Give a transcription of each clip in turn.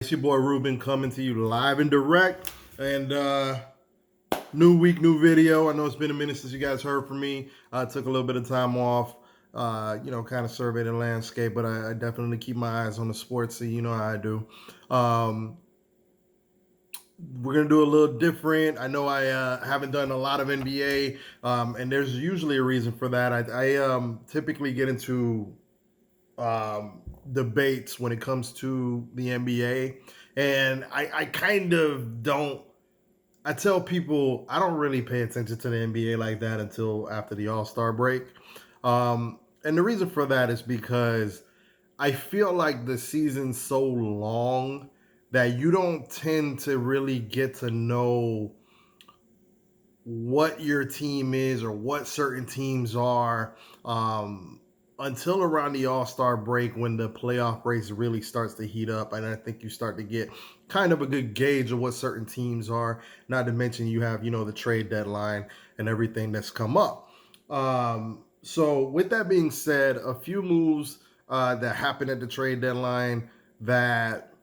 It's your boy Ruben coming to you live and direct. And new week, new video. I know it's been a minute since you guys heard from me. I took a little bit of time off, kind of survey the landscape, but I definitely keep my eyes on the sports scene. You know how I do. Um, we're gonna do a little different. I know I haven't done a lot of NBA, and there's usually a reason for that. I typically get into debates when it comes to the NBA, and I kind of don't. I tell people I don't really pay attention to the NBA like that until after the All Star break, and the reason for that is because I feel like the season's so long that you don't tend to really get to know what your team is or what certain teams are until around the All-Star break when the playoff race really starts to heat up. And I think you start to get kind of a good gauge of what certain teams are. Not to mention you have, the trade deadline and everything that's come up. So with that being said, a few moves that happened at the trade deadline that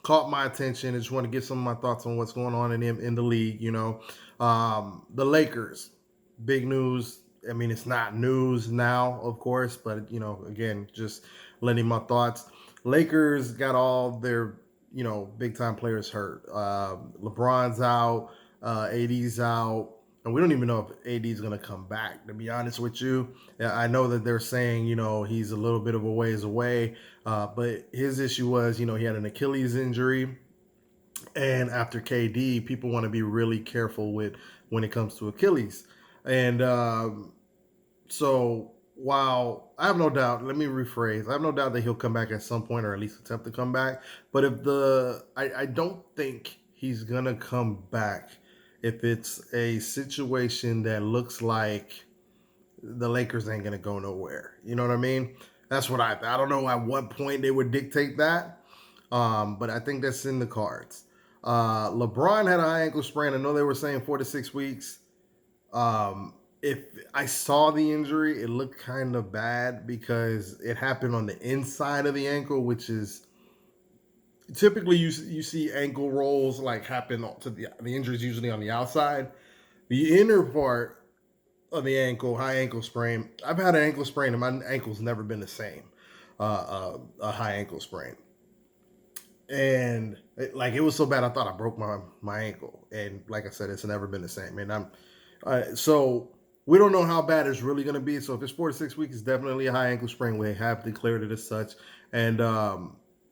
caught my attention. I just want to get some of my thoughts on what's going on in the league. The Lakers, big news. I mean, it's not news now, of course, but again, just letting my thoughts. Lakers got all their big time players hurt. LeBron's out, AD's out. And we don't even know if AD's going to come back, to be honest with you. I know that they're saying, he's a little bit of a ways away. But his issue was, he had an Achilles injury. And after KD, people want to be really careful with when it comes to Achilles. And so while I have no doubt, let me rephrase, I have no doubt that he'll come back at some point or at least attempt to come back. But I don't think he's going to come back if it's a situation that looks like the Lakers ain't going to go nowhere. You know what I mean? That's what I don't know at what point they would dictate that, but I think that's in the cards. LeBron had a high ankle sprain. I know they were saying 4 to 6 weeks. If I saw the injury, it looked kind of bad because it happened on the inside of the ankle, which is typically you see ankle rolls like happen to the injuries usually on the outside. The inner part of the ankle, high ankle sprain. I've had an ankle sprain and my ankle's never been the same. A high ankle sprain, and it was so bad I thought I broke my ankle. And like I said, it's never been the same. And so we don't know how bad it's really going to be. So if it's 4 to 6 weeks, it's definitely a high ankle sprain. We have declared it as such, and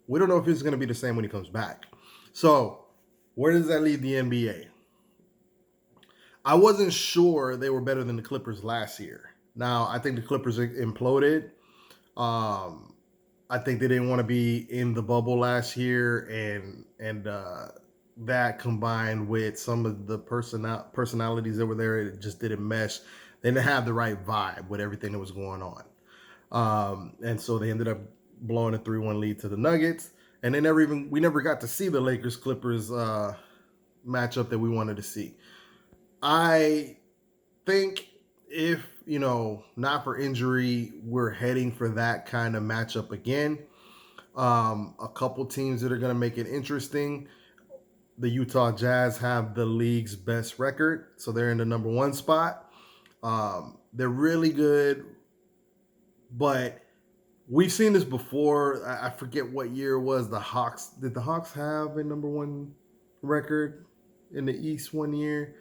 we don't know if it's going to be the same when he comes back. So where does that leave the NBA? I wasn't sure they were better than the Clippers last year. Now, I think the Clippers imploded. I think they didn't want to be in the bubble last year, and that combined with some of the personalities that were there, it just didn't mesh. They didn't have the right vibe with everything that was going on, and so they ended up blowing a 3-1 lead to the Nuggets. And we never got to see the Lakers Clippers matchup that we wanted to see. I think if, not for injury, we're heading for that kind of matchup again. A couple teams that are going to make it interesting. The Utah Jazz have the league's best record, so they're in the number 1 spot. They're really good, but we've seen this before. I forget what year it was. The Hawks. Did the Hawks have a number 1 record in the East one year?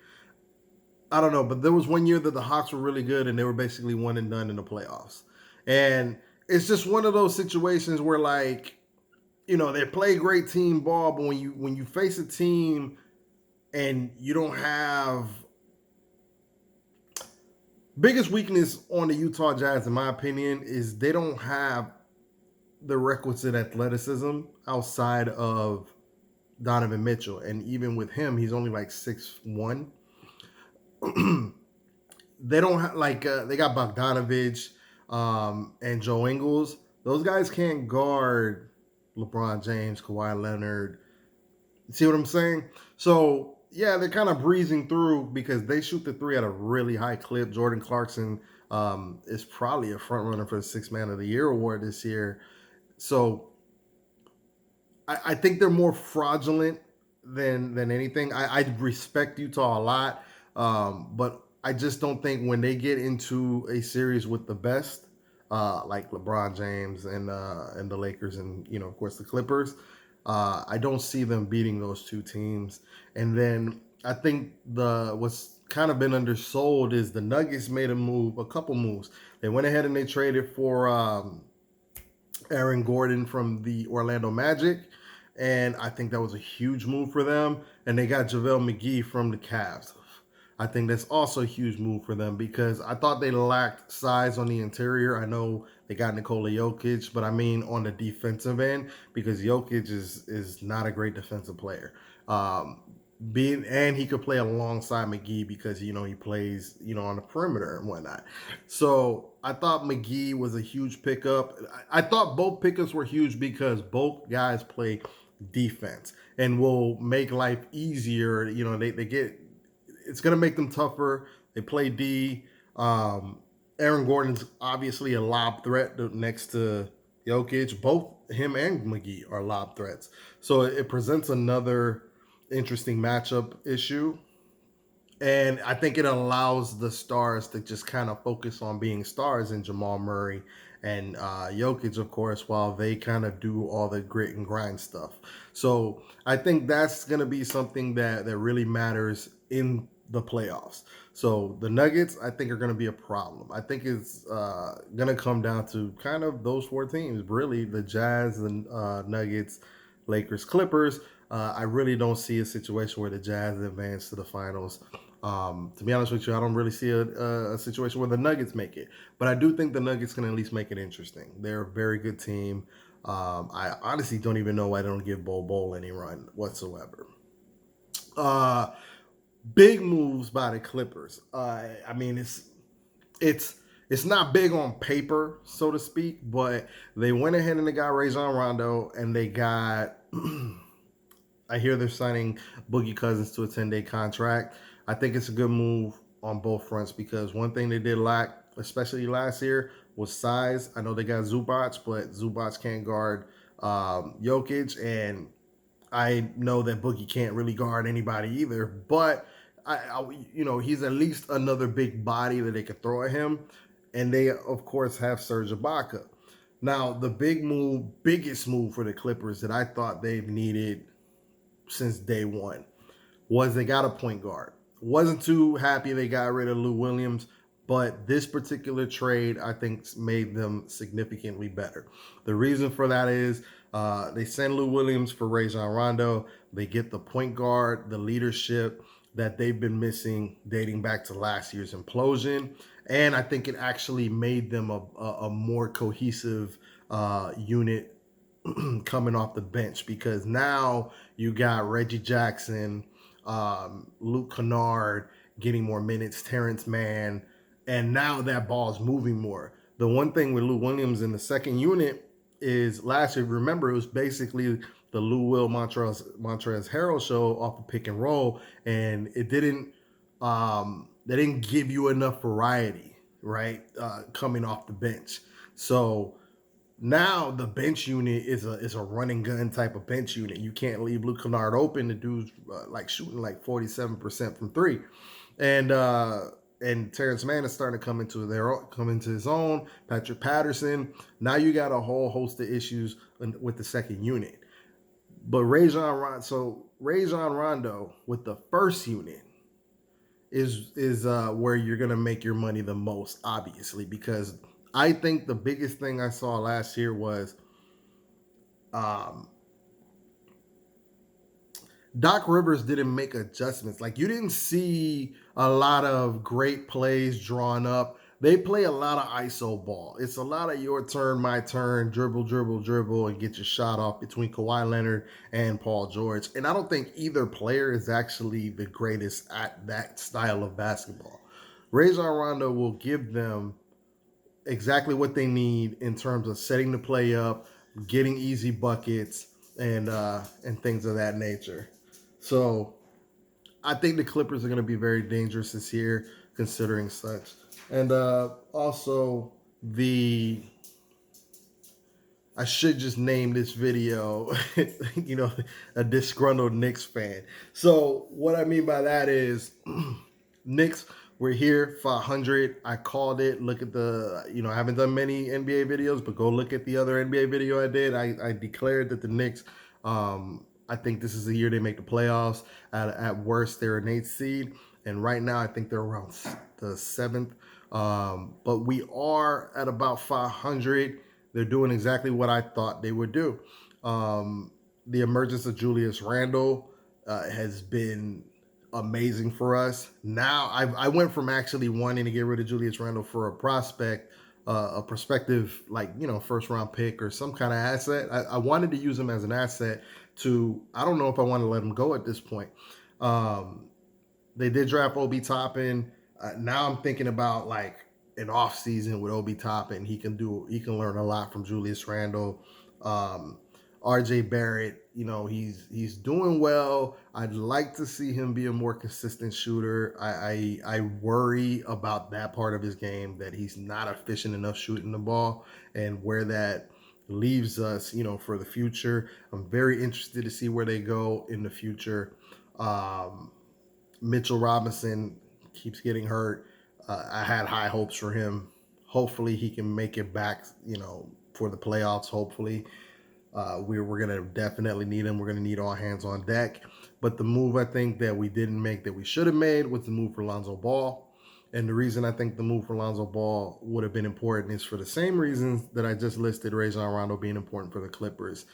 I don't know, but there was one year that the Hawks were really good and they were basically one and done in the playoffs. And it's just one of those situations where they play great team ball, but when you face a team and you don't have biggest weakness on the Utah Jazz, in my opinion, is they don't have the requisite athleticism outside of Donovan Mitchell. And even with him, he's only like 6'1". They don't have they got Bogdanovich and Joe Ingles. Those guys can't guard LeBron James, Kawhi Leonard. See what I'm saying? So yeah, they're kind of breezing through because they shoot the three at a really high clip. Jordan Clarkson is probably a front runner for the Sixth Man of the Year award this year. So I think they're more fraudulent than anything. I respect Utah a lot, but I just don't think when they get into a series with the best, like LeBron James and the Lakers and of course the Clippers, I don't see them beating those two teams. And then I think the what's kind of been undersold is the Nuggets made a couple moves. They went ahead and they traded for Aaron Gordon from the Orlando Magic, and I think that was a huge move for them. And they got JaVale McGee from the Cavs. I think that's also a huge move for them because I thought they lacked size on the interior. I know they got Nikola Jokic, but I mean on the defensive end because Jokic is not a great defensive player. Um, and he could play alongside McGee because he plays on the perimeter and whatnot. So I thought McGee was a huge pickup. I thought both pickups were huge because both guys play defense and will make life easier. They get it's going to make them tougher. They play D. Aaron Gordon's obviously a lob threat next to Jokic. Both him and McGee are lob threats. So it presents another interesting matchup issue. And I think it allows the stars to just kind of focus on being stars in Jamal Murray and Jokic, of course, while they kind of do all the grit and grind stuff. So I think that's going to be something that really matters in the playoffs. So the Nuggets, I think, are going to be a problem. I think it's going to come down to kind of those four teams, really, the Jazz, the Nuggets, Lakers, Clippers. I really don't see a situation where the Jazz advance to the finals. To be honest with you, I don't really see a situation where the Nuggets make it, but I do think the Nuggets can at least make it interesting. They're a very good team. I honestly don't even know why they don't give Bol any run whatsoever. Uh, Big moves by the Clippers. I mean, it's it's not big on paper, so to speak, but they went ahead and they got Rajon Rondo and they got I hear they're signing Boogie Cousins to a 10-day contract. I think it's a good move on both fronts because one thing they did lack, especially last year, was size. I know they got Zubac, but Zubac can't guard Jokic, and I know that Boogie can't really guard anybody either. But he's at least another big body that they could throw at him, and they of course have Serge Ibaka. Now, the biggest move for the Clippers that I thought they've needed since day one was they got a point guard. Wasn't too happy they got rid of Lou Williams, but this particular trade I think made them significantly better. The reason for that is they send Lou Williams for Rajon Rondo. They get the point guard, the leadership that they've been missing dating back to last year's implosion. And I think it actually made them a more cohesive unit coming off the bench because now you got Reggie Jackson, Luke Kennard getting more minutes, Terrence Mann, and now that ball's moving more. The one thing with Lou Williams in the second unit is last year, remember, it was basically the Lou Will Montrezl Harrell show off of pick and roll, and it didn't they didn't give you enough variety, right? Coming off the bench. So now the bench unit is a running gun type of bench unit. You can't leave Luke Kennard open. The dude's like shooting like 47% from three, and Terrence Mann is starting to come into his own. Patrick Patterson. Now you got a whole host of issues with the second unit. But Rajon Rondo with the first unit is where you're gonna make your money the most, obviously, because I think the biggest thing I saw last year was um, Doc Rivers didn't make adjustments. Like you didn't see a lot of great plays drawn up. They play a lot of ISO ball. It's a lot of your turn, my turn, dribble, dribble, dribble, and get your shot off between Kawhi Leonard and Paul George. And I don't think either player is actually the greatest at that style of basketball. Rajon Rondo will give them exactly what they need in terms of setting the play up, getting easy buckets, and things of that nature. So I think the Clippers are going to be very dangerous this year, considering such. And also the I should just name this video, a disgruntled Knicks fan. So what I mean by that is, Knicks, we're here, 500. I called it. Look at I haven't done many NBA videos, but go look at the other NBA video I did. I declared that the Knicks, I think this is the year they make the playoffs. At worst, they're an eighth seed. And right now, I think they're around the seventh. But we are at about 500. They're doing exactly what I thought they would do. The emergence of Julius Randle has been amazing for us. Now I went from actually wanting to get rid of Julius Randle for a prospective, first round pick or some kind of asset. I wanted to use him as an asset to. I don't know if I want to let him go at this point. They did draft Obi Toppin. Now I'm thinking about like an off season with Obi Toppin. He can learn a lot from Julius Randle. RJ Barrett, he's doing well. I'd like to see him be a more consistent shooter. I worry about that part of his game, that he's not efficient enough shooting the ball, and where that leaves us, for the future. I'm very interested to see where they go in the future. Mitchell Robinson keeps getting hurt. I had high hopes for him. Hopefully he can make it back, for the playoffs. Hopefully, we're gonna definitely need him. We're gonna need all hands on deck. But the move I think that we didn't make, that we should have made, was the move for Lonzo Ball. And the reason I think the move for Lonzo Ball would have been important is for the same reasons that I just listed Rajon Rondo being important for the Clippers.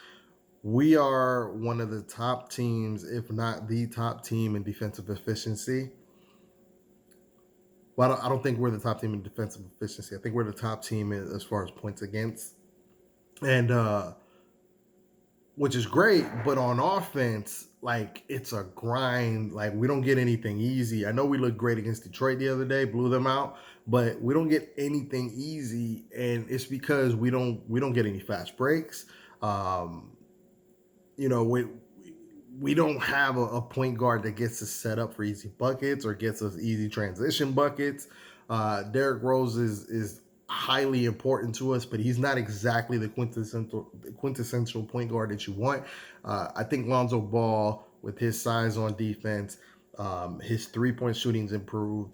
We are one of the top teams, if not the top team, in defensive efficiency. Well, I don't think we're the top team in defensive efficiency. I think we're the top team as far as points against, and which is great. But on offense, like, it's a grind. Like, we don't get anything easy. I know we looked great against Detroit the other day, blew them out, but we don't get anything easy, and it's because we don't get any fast breaks. We don't have a point guard that gets us set up for easy buckets or gets us easy transition buckets. Derrick Rose is highly important to us, but he's not exactly the quintessential point guard that you want. I think Lonzo Ball, with his size on defense, his 3-point shooting's improved,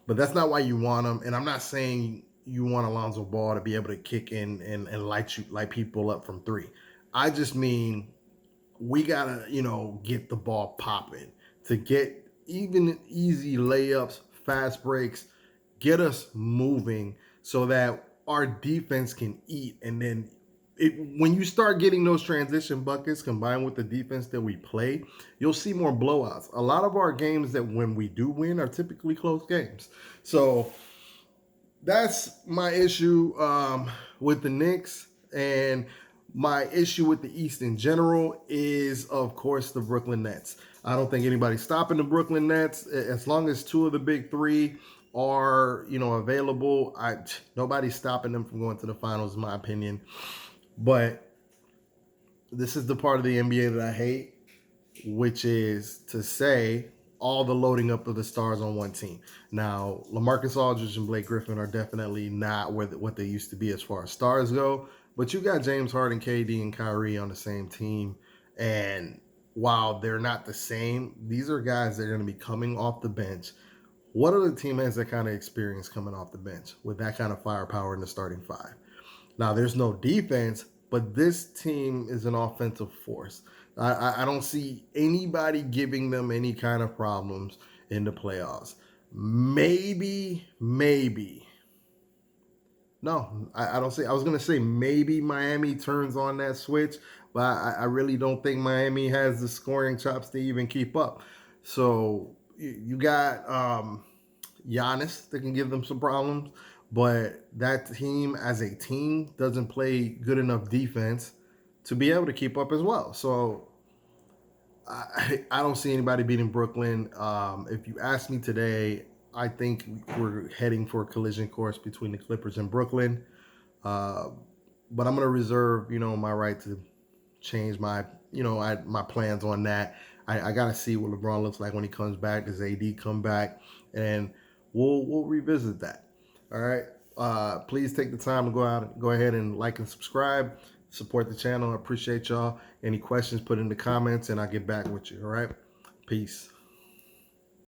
but that's not why you want him. And I'm not saying you want Alonzo Ball to be able to kick in and light people up from three. I just mean, we gotta, get the ball popping, to get even easy layups, fast breaks, get us moving so that our defense can eat. And then when you start getting those transition buckets combined with the defense that we play, you'll see more blowouts. A lot of our games that when we do win are typically close games. So that's my issue with the Knicks. And my issue with the East in general is, of course, the Brooklyn Nets. I don't think anybody's stopping the Brooklyn Nets. As long as two of the big three are, available, nobody's stopping them from going to the finals, in my opinion. But this is the part of the NBA that I hate, which is to say all the loading up of the stars on one team. Now, LaMarcus Aldridge and Blake Griffin are definitely not what they used to be as far as stars go. But you got James Harden, KD, and Kyrie on the same team. And while they're not the same, these are guys that are going to be coming off the bench. What other team has that kind of experience coming off the bench with that kind of firepower in the starting five? Now, there's no defense, but this team is an offensive force. I don't see anybody giving them any kind of problems in the playoffs. Maybe. No, I don't see. I was going to say maybe Miami turns on that switch, but I really don't think Miami has the scoring chops to even keep up. So you got Giannis that can give them some problems, but that team as a team doesn't play good enough defense to be able to keep up as well. So I don't see anybody beating Brooklyn. If you ask me today, I think we're heading for a collision course between the Clippers and Brooklyn. But I'm going to reserve, my right to change my plans on that. I got to see what LeBron looks like when he comes back. Does AD come back? And we'll revisit that. All right. Please take the time to go ahead and like and subscribe. Support the channel. I appreciate y'all. Any questions, put in the comments, and I'll get back with you. All right. Peace.